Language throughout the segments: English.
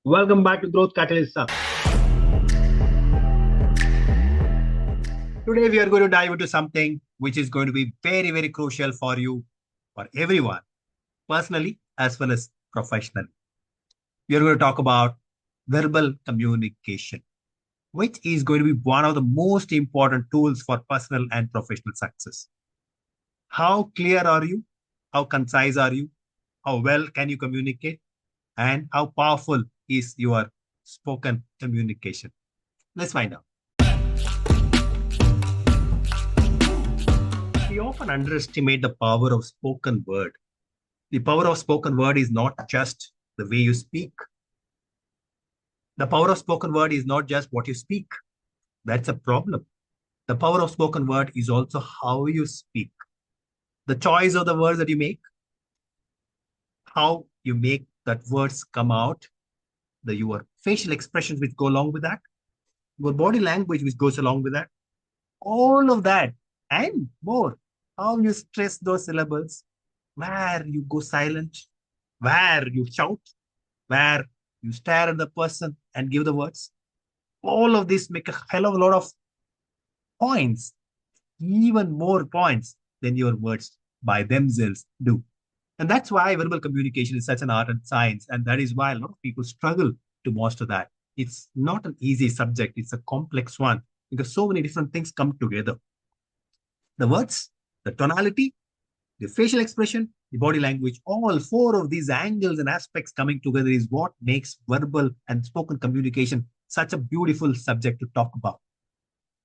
Welcome back to Growth Catalyst. Today we are going to dive into something which is going to be very, very crucial for you, for everyone, personally as well as professionally. We are going to talk about verbal communication, which is going to be one of the most important tools for personal and professional success. How clear are you? How concise are you? How well can you communicate? And how powerful is your spoken communication? Let's find out. We often underestimate the power of spoken word. The power of spoken word is not just the way you speak. The power of spoken word is not just what you speak. That's a problem. The power of spoken word is also how you speak. The choice of the words that you make, how you make that words come out, your facial expressions which go along with that, your body language which goes along with that, all of that and more. How you stress those syllables, where you go silent, where you shout, where you stare at the person and give the words. All of this make a hell of a lot of points, even more points than your words by themselves do. And that's why verbal communication is such an art and science. And that is why a lot of people struggle to master that. It's not an easy subject, it's a complex one because so many different things come together. The words, the tonality, the facial expression, the body language, all four of these angles and aspects coming together is what makes verbal and spoken communication such a beautiful subject to talk about.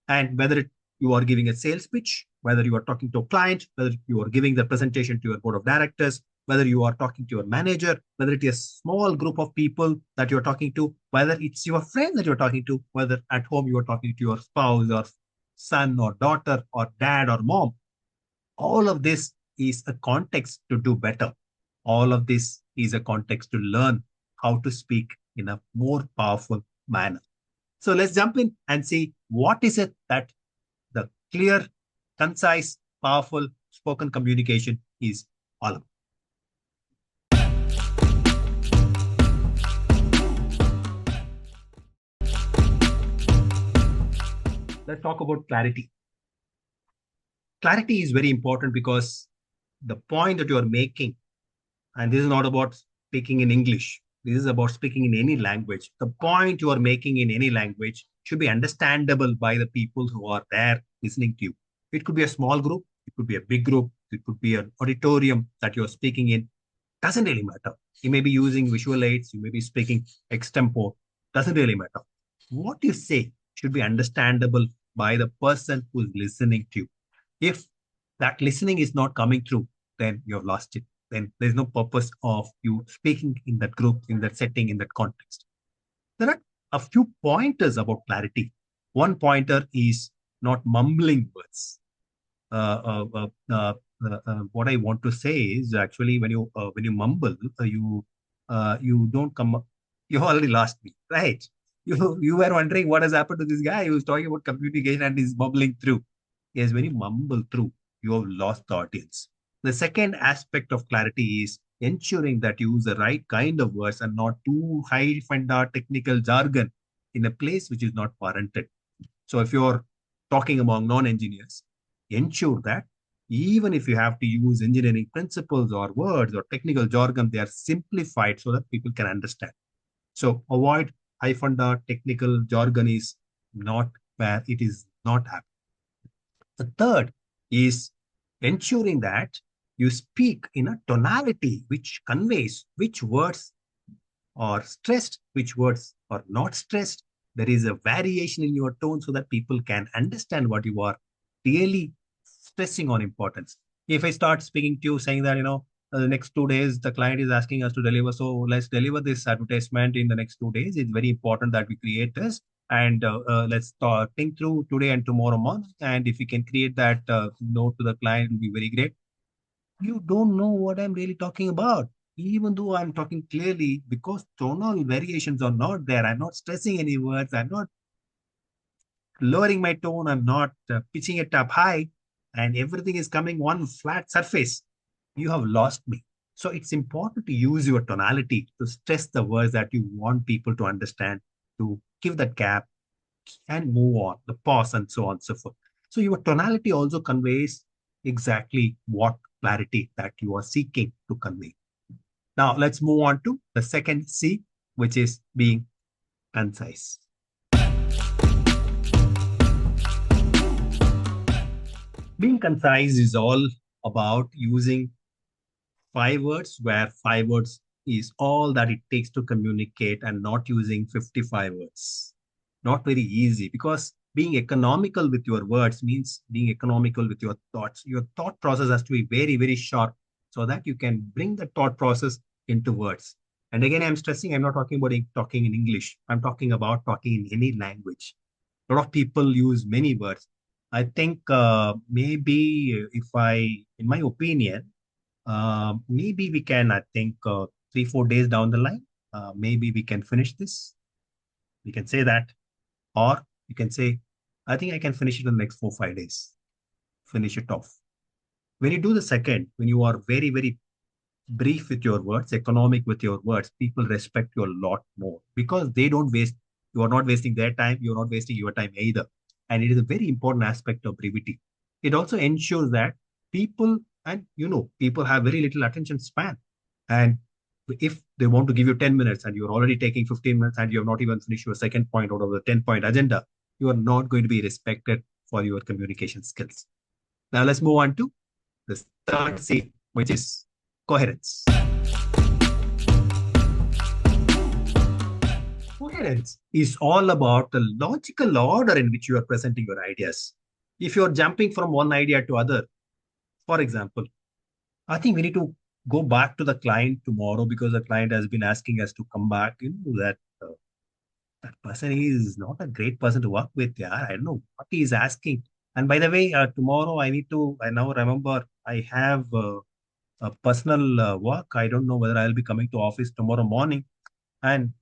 And whether you are giving a sales pitch, whether you are talking to a client, whether you are giving the presentation to your board of directors, whether you are talking to your manager, whether it is a small group of people that you're talking to, whether it's your friend that you're talking to, whether at home you are talking to your spouse or son or daughter or dad or mom, all of this is a context to do better. All of this is a context to learn how to speak in a more powerful manner. So let's jump in and see what is it that the clear, concise, powerful spoken communication is all about. Let's talk about clarity. Clarity is very important because the point that you are making, and this is not about speaking in English, this is about speaking in any language. The point you are making in any language should be understandable by the people who are there listening to you. It could be a small group, it could be a big group, it could be an auditorium that you're speaking in. Doesn't really matter. You may be using visual aids, you may be speaking extempore. Doesn't really matter. What you say should be understandable by the person who's listening to you. If that listening is not coming through, then you have lost it. Then there's no purpose of you speaking in that group, in that setting, in that context. There are a few pointers about clarity. One pointer is not mumbling words. What I want to say is actually when you mumble, you don't come. You already lost me, right? You were wondering what has happened to this guy who was talking about communication and is mumbling through. Yes, when you mumble through, you have lost the audience. The second aspect of clarity is ensuring that you use the right kind of words and not too high funda technical jargon in a place which is not warranted. So if you're talking among non-engineers, ensure that even if you have to use engineering principles or words or technical jargon, they are simplified so that people can understand. So avoid high funda technical jargon is not where it is not happening. The third is ensuring that you speak in a tonality which conveys which words are stressed, which words are not stressed. There is a variation in your tone so that people can understand what you are really stressing on importance. If I start speaking to you saying that, the next 2 days, the client is asking us to deliver. So let's deliver this advertisement in the next 2 days. It's very important that we create this. And let's think through today and tomorrow month. And if we can create that note to the client, it will be very great. You don't know what I'm really talking about. Even though I'm talking clearly, because tonal variations are not there. I'm not stressing any words. I'm not lowering my tone. I'm not pitching it up high. And everything is coming one flat surface. You have lost me. So it's important to use your tonality to stress the words that you want people to understand, to give that gap and move on, the pause and so on and so forth. So your tonality also conveys exactly what clarity that you are seeking to convey. Now let's move on to the second C, which is being concise. Being concise is all about using 5 words, where 5 words is all that it takes to communicate, and not using 55 words. Not very easy, because being economical with your words means being economical with your thoughts. Your thought process has to be very, very sharp so that you can bring the thought process into words. And again, I'm stressing, I'm not talking about talking in English. I'm talking about talking in any language. A lot of people use many words. I think maybe if in my opinion, maybe we can, I think 3, 4 days down the line, maybe we can finish this. We can say that. Or you can say, I think I can finish it in the next 4, 5 days. Finish it off. When you do the second, when you are very, very brief with your words, economic with your words, people respect you a lot more, because they don't waste, you are not wasting their time, you're not wasting your time either. And it is a very important aspect of brevity. It also ensures that people, and people have very little attention span. And if they want to give you 10 minutes and you're already taking 15 minutes and you have not even finished your second point out of the 10-point agenda, you are not going to be respected for your communication skills. Now let's move on to the third C, which is coherence. Coherence is all about the logical order in which you are presenting your ideas. If you're jumping from one idea to other, for example, I think we need to go back to the client tomorrow, because the client has been asking us to come back. That person is not a great person to work with. Yeah, I don't know what he is asking. And by the way, tomorrow I now remember I have a personal work. I don't know whether I'll be coming to office tomorrow morning. And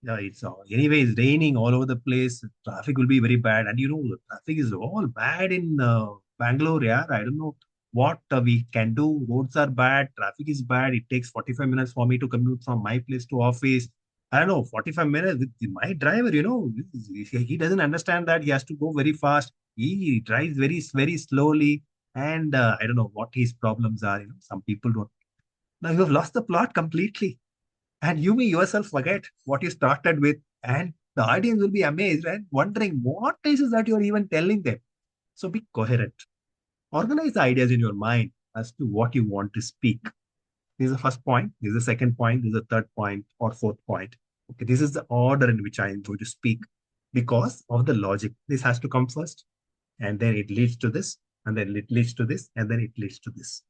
yeah, it's anyway, it's raining all over the place. Traffic will be very bad. And the traffic is all bad in Bangalore. Yeah, I don't know what we can do. Roads are bad. Traffic is bad. It takes 45 minutes for me to commute from my place to office. I don't know, 45 minutes with my driver, he doesn't understand that he has to go very fast. He drives very, very slowly. And I don't know what his problems are. Some people don't. Now you have lost the plot completely. And you may yourself forget what you started with, and the audience will be amazed and wondering what is it that you're even telling them. So be coherent. Organize the ideas in your mind as to what you want to speak. This is the first point. This is the second point. This is the third point or fourth point. Okay, this is the order in which I am going to speak, because of the logic. This has to come first, and then it leads to this, and then it leads to this, and then it leads to this.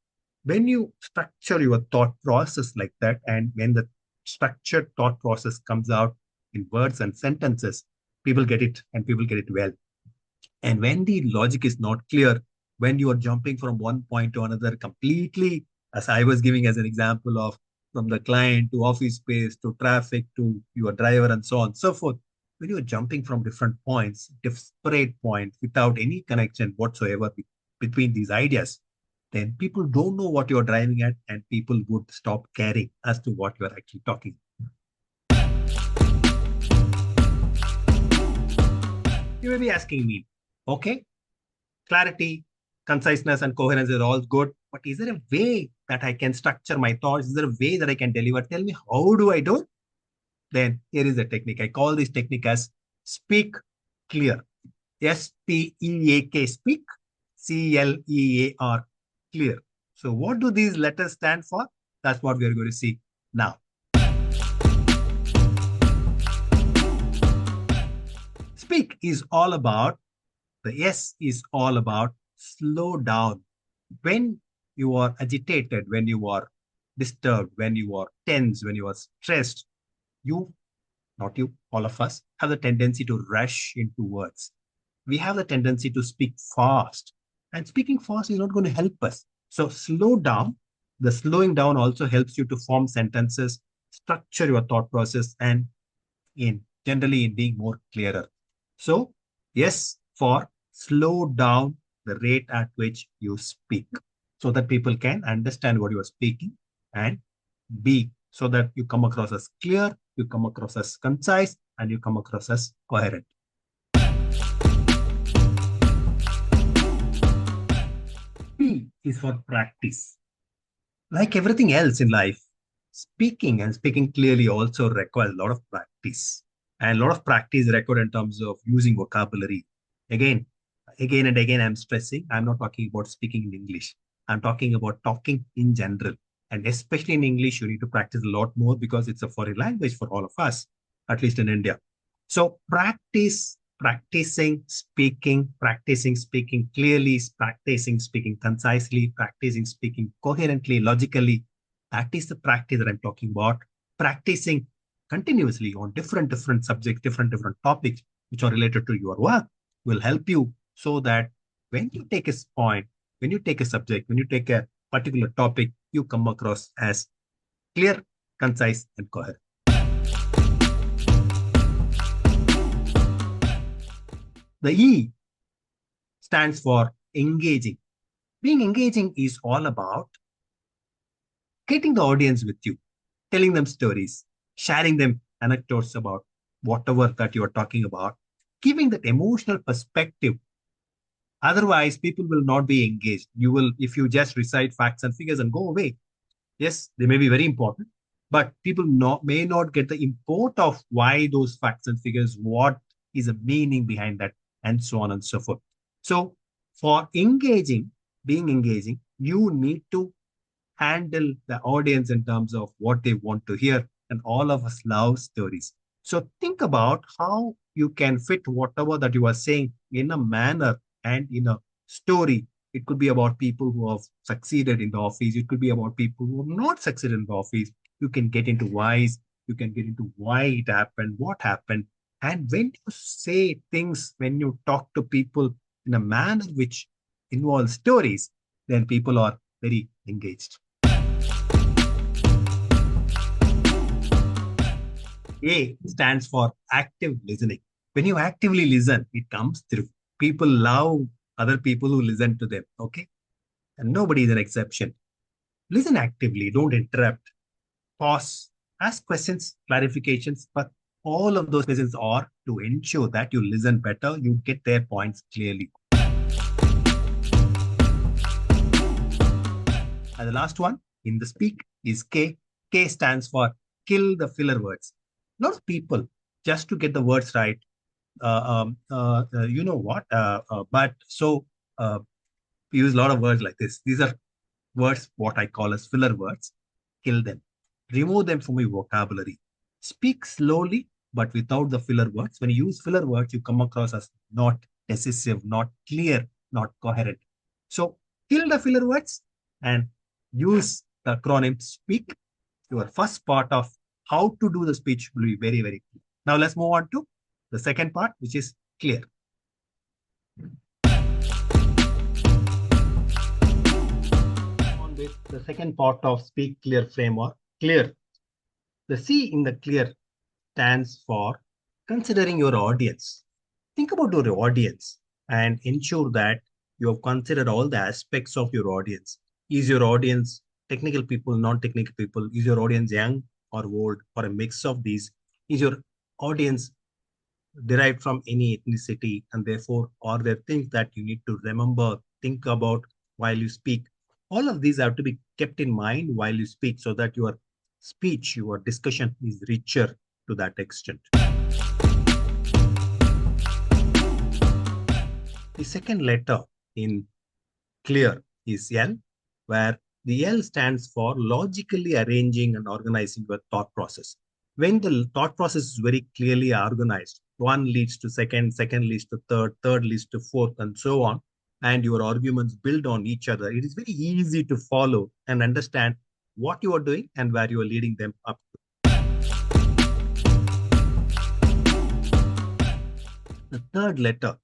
When you structure your thought process like that, and when the structured thought process comes out in words and sentences, people get it, and people get it well. And when the logic is not clear, when you are jumping from one point to another completely, as I was giving as an example of from the client to office space to traffic to your driver and so on and so forth, when you are jumping from different points, disparate points without any connection whatsoever between these ideas, then people don't know what you're driving at, and people would stop caring as to what you're actually talking. You may be asking me, okay, clarity, conciseness, and coherence are all good, but is there a way that I can structure my thoughts? Is there a way that I can deliver? Tell me, how do I do it? Then here is the technique. I call this technique as speak clear. SPEAK, speak, CLEAR, clear. So what do these letters stand for? That's what we are going to see now. Speak is all about, the S is all about slow down. When you are agitated, when you are disturbed, when you are tense, when you are stressed, you, not you, all of us, have the tendency to rush into words. We have the tendency to speak fast, and speaking fast is not going to help us. So slow down. The slowing down also helps you to form sentences, structure your thought process, and in generally in being more clearer. So yes, for slow down the rate at which you speak, so that people can understand what you are speaking and B, so that you come across as clear, you come across as concise, and you come across as coherent. P is for practice. Like everything else in life, speaking and speaking clearly also requires a lot of practice. And a lot of practice required in terms of using vocabulary. Again, again and again, I'm stressing, I'm not talking about speaking in English. I'm talking about talking in general. And especially in English, you need to practice a lot more because it's a foreign language for all of us, at least in India. So practicing speaking clearly, practicing speaking concisely, practicing speaking coherently, logically. That is the practice that I'm talking about. Practicing continuously on different subjects, different topics which are related to your work will help you so that when you take a point, when you take a subject, when you take a particular topic, you come across as clear, concise, and coherent. The E stands for engaging. Being engaging is all about getting the audience with you, telling them stories, sharing them anecdotes about whatever that you are talking about, giving that emotional perspective. Otherwise, people will not be engaged. You will, if you just recite facts and figures and go away. Yes, they may be very important, but people may not get the import of why those facts and figures, what is the meaning behind that, and so on and so forth. So, for being engaging, you need to handle the audience in terms of what they want to hear. And all of us love stories. So think about how you can fit whatever that you are saying in a manner and in a story. It could be about people who have succeeded in the office. It could be about people who have not succeeded in the office. You can get into whys. You can get into why it happened, what happened. And when you say things, when you talk to people in a manner which involves stories, then people are very engaged. A stands for active listening. When you actively listen, it comes through. People love other people who listen to them. Okay. And nobody is an exception. Listen actively, don't interrupt, pause, ask questions, clarifications, but all of those questions are to ensure that you listen better, you get their points clearly. And the last one in the speak is K. K stands for kill the filler words. A lot of people, just to get the words right, you know what? But so we use a lot of words like this. These are words, what I call as filler words. Kill them. Remove them from your vocabulary. Speak slowly, but without the filler words. When you use filler words, you come across as not decisive, not clear, not coherent. So kill the filler words and use the acronym SPEAK. Your first part of how to do the speech will be very, very clear. Now let's move on to the second part, which is clear. On with the second part of Speak Clear framework, clear. The C in the clear stands for considering your audience. Think about your audience and ensure that you have considered all the aspects of your audience. Is your audience technical people, non-technical people? Is your audience young or old or a mix of these? Is your audience derived from any ethnicity, and therefore are there things that you need to remember, think about while you speak? All of these have to be kept in mind while you speak so that your speech, your discussion is richer to that extent. The second letter in clear is L, where the L stands for logically arranging and organizing your thought process. When the thought process is very clearly organized, one leads to second, second leads to third, third leads to fourth, and so on, and your arguments build on each other, it is very easy to follow and understand what you are doing and where you are leading them up to. The third letter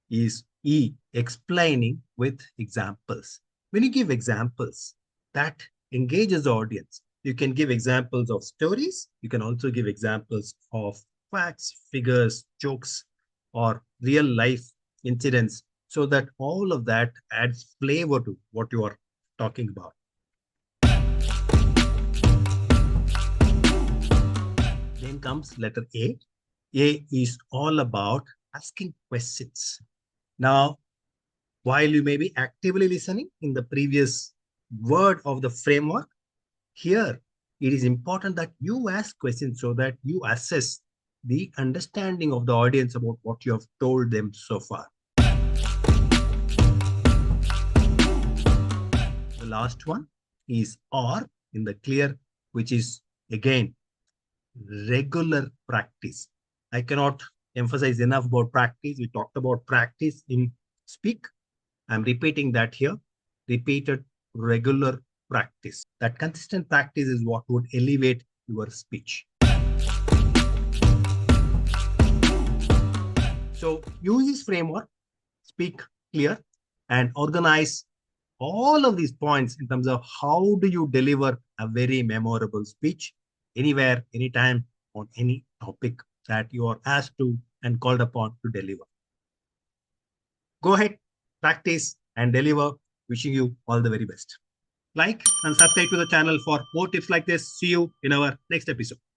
is E, explaining with examples. When you give examples, that engages the audience. You can give examples of stories. You can also give examples of facts, figures, jokes, or real life incidents so that all of that adds flavor to what you are talking about. Then comes letter A. A is all about asking questions. Now, while you may be actively listening in the previous word of the framework, here it is important that you ask questions so that you assess the understanding of the audience about what you have told them so far. The last one is or in the clear, which is again regular practice. I cannot emphasize enough about practice. We talked about practice in speak. I'm repeating that here. Repeated regular practice. That consistent practice is what would elevate your speech. So use this framework, speak clear, and organize all of these points in terms of how do you deliver a very memorable speech anywhere, anytime, on any topic that you are asked to and called upon to deliver. Go ahead, practice and deliver. Wishing you all the very best. Like and subscribe to the channel for more tips like this. See you in our next episode.